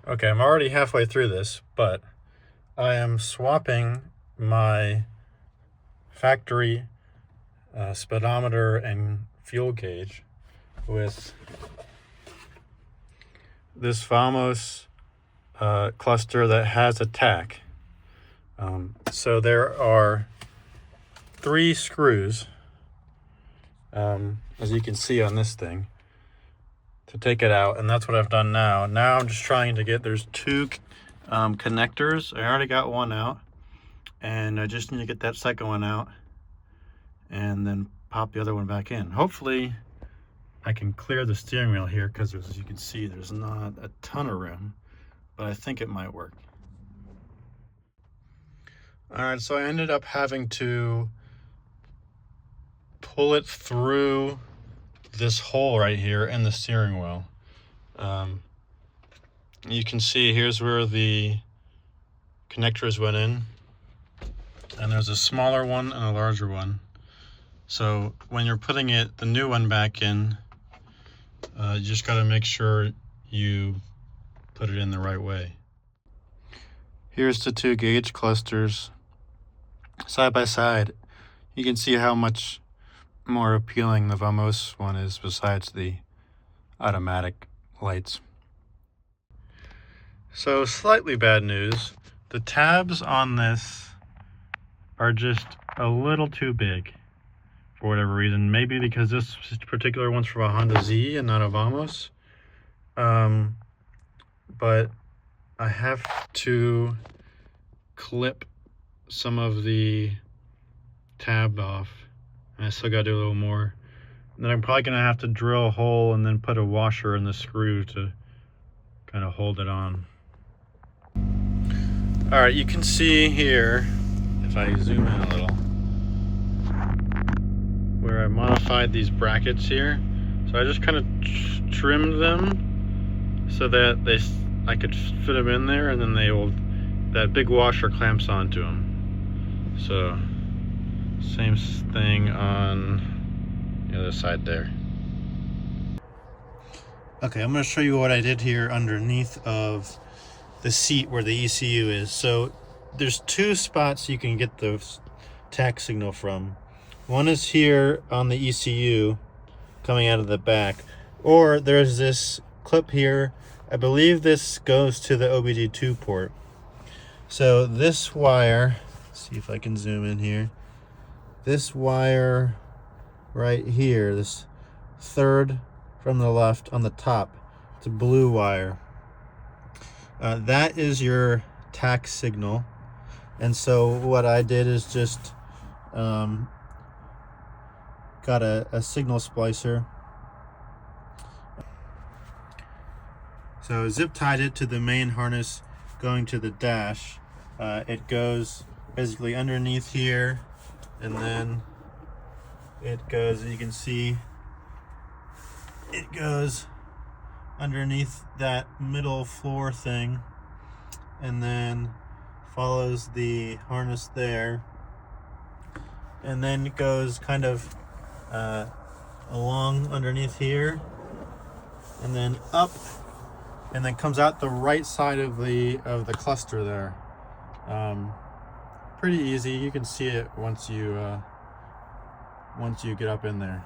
Okay, I'm already halfway through this, but I am swapping my factory speedometer and fuel gauge with this Vamos cluster that has a tack. So there are 3 screws, as you can see on this thing, to take it out, and that's what I've done now. Now I'm just trying to get, there's 2 connectors. I already got one out, and I just need to get that second one out and then pop the other one back in. Hopefully I can clear the steering wheel here, because as you can see, there's not a ton of room, but I think it might work. All right, so I ended up having to pull it through this hole right here in the steering wheel. You can see here's where the connectors went in, and there's a smaller one and a larger one. So when you're putting the new one back in, you just got to make sure you put it in the right way. Here's the 2 gauge clusters side by side. You can see how much more appealing the Vamos one is, besides the automatic lights. So slightly bad news, the tabs on this are just a little too big for whatever reason. Maybe because this particular one's from a Honda Z and not a Vamos. But I have to clip some of the tab off, and I still gotta do a little more. And then I'm probably gonna have to drill a hole and then put a washer in the screw to kind of hold it on. All right, you can see here, if I zoom in a little, where I modified these brackets here. So I just kind of trimmed them so that I could fit them in there, and then that big washer clamps onto them. So same thing on the other side there. Okay, I'm going to show you what I did here underneath of the seat where the ECU is. So there's 2 spots you can get the tack signal from. One is here on the ECU coming out of the back, or there's this clip here. I believe this goes to the OBD2 port. So this wire, let's see if I can zoom in here. This wire right here, this third from the left on the top, it's a blue wire. That is your tack signal. And so what I did is just got a signal splicer. So zip tied it to the main harness going to the dash. It goes basically underneath here, and then it goes, you can see, it goes underneath that middle floor thing, and then follows the harness there, and then it goes kind of along underneath here, and then up, and then comes out the right side of the cluster there. Pretty easy. You can see it once you get up in there.